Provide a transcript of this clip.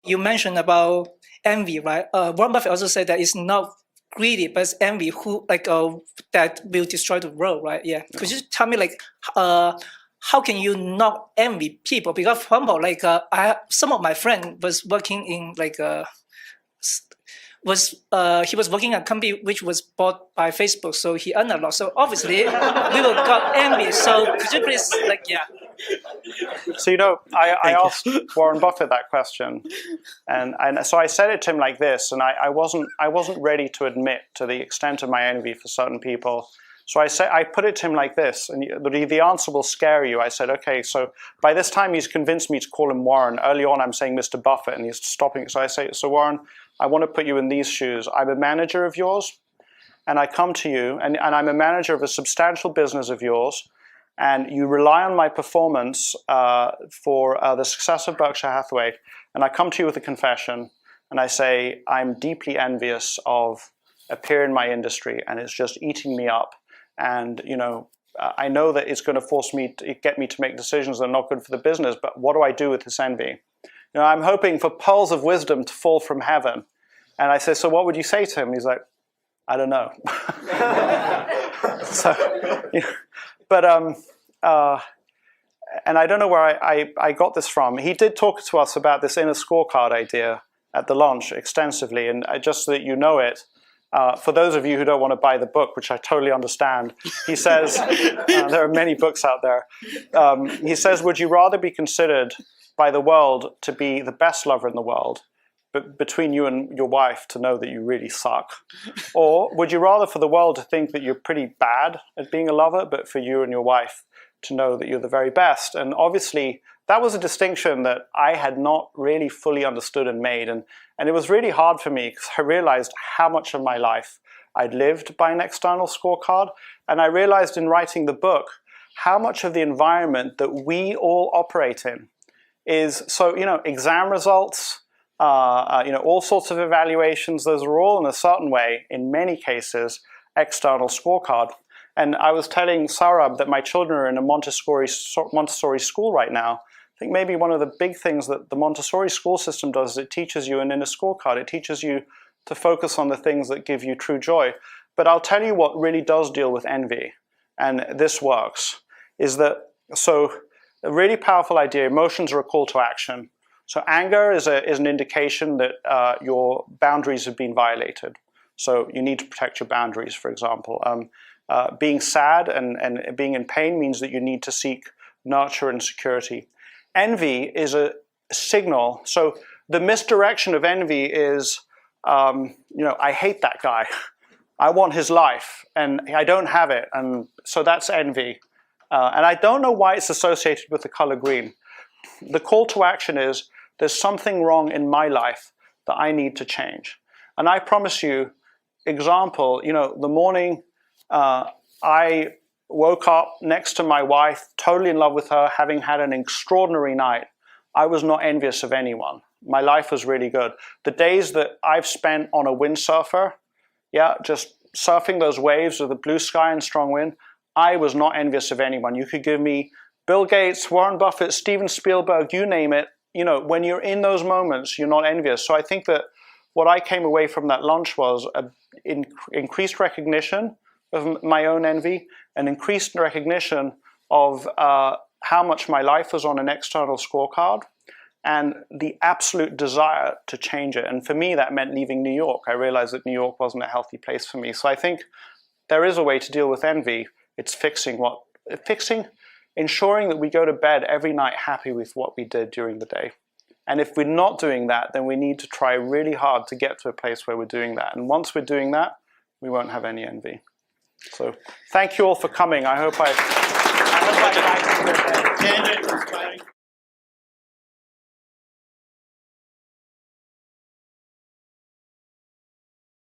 you mentioned about envy, right? Warren Buffett also said that it's not greedy, but it's envy that will destroy the world, right? Yeah. Could you tell me how can you not envy people? Because for example, some of my friend was working in he was working at a company which was bought by Facebook, so he earned a lot. So obviously, we will got envy. So could you please, So I asked Warren Buffett that question, and so I said it to him like this, and I wasn't ready to admit to the extent of my envy for certain people. So I put it to him like this, and the answer will scare you. I said, okay, so by this time he's convinced me to call him Warren. Early on I'm saying Mr. Buffett, and he's stopping. So I say, so Warren, I want to put you in these shoes. I'm a manager of yours, and I come to you, and I'm a manager of a substantial business of yours, and you rely on my performance for the success of Berkshire Hathaway, and I come to you with a confession, and I say, I'm deeply envious of a peer in my industry, and it's just eating me up. And I know that it's going to force me to get me to make decisions that are not good for the business, but what do I do with this envy? I'm hoping for pearls of wisdom to fall from heaven. And I say, so what would you say to him? He's like, I don't know. And I don't know where I got this from. He did talk to us about this inner scorecard idea at the launch extensively, and just so that you know it, for those of you who don't want to buy the book, which I totally understand, he says, there are many books out there, he says, would you rather be considered by the world to be the best lover in the world, but between you and your wife to know that you really suck? Or would you rather for the world to think that you're pretty bad at being a lover, but for you and your wife to know that you're the very best? And obviously, that was a distinction that I had not really fully understood and made. And it was really hard for me because I realized how much of my life I'd lived by an external scorecard. And I realized in writing the book how much of the environment that we all operate in is, so, exam results, all sorts of evaluations, those are all in a certain way, in many cases, external scorecard. And I was telling Saurabh that my children are in a Montessori school right now. I think maybe one of the big things that the Montessori school system does is it teaches you an inner scorecard. It teaches you to focus on the things that give you true joy. But I'll tell you what really does deal with envy, and this works, is that, so a really powerful idea, emotions are a call to action. So anger is an indication that your boundaries have been violated. So you need to protect your boundaries, for example. Being sad and being in pain means that you need to seek nurture and security. Envy is a signal. So the misdirection of envy is, I hate that guy. I want his life, and I don't have it. And so that's envy. And I don't know why it's associated with the color green. The call to action is, there's something wrong in my life that I need to change. And I promise you, example, the morning I woke up next to my wife, totally in love with her, having had an extraordinary night. I was not envious of anyone. My life was really good. The days that I've spent on a windsurfer, just surfing those waves with the blue sky and strong wind, I was not envious of anyone. You could give me Bill Gates, Warren Buffett, Steven Spielberg, you name it. When you're in those moments, you're not envious. So I think that what I came away from that lunch was increased recognition of my own envy, and increased recognition of how much my life was on an external scorecard, and the absolute desire to change it. And for me, that meant leaving New York. I realized that New York wasn't a healthy place for me. So I think there is a way to deal with envy. It's ensuring that we go to bed every night happy with what we did during the day. And if we're not doing that, then we need to try really hard to get to a place where we're doing that. And once we're doing that, we won't have any envy. So thank you all for coming. I hope I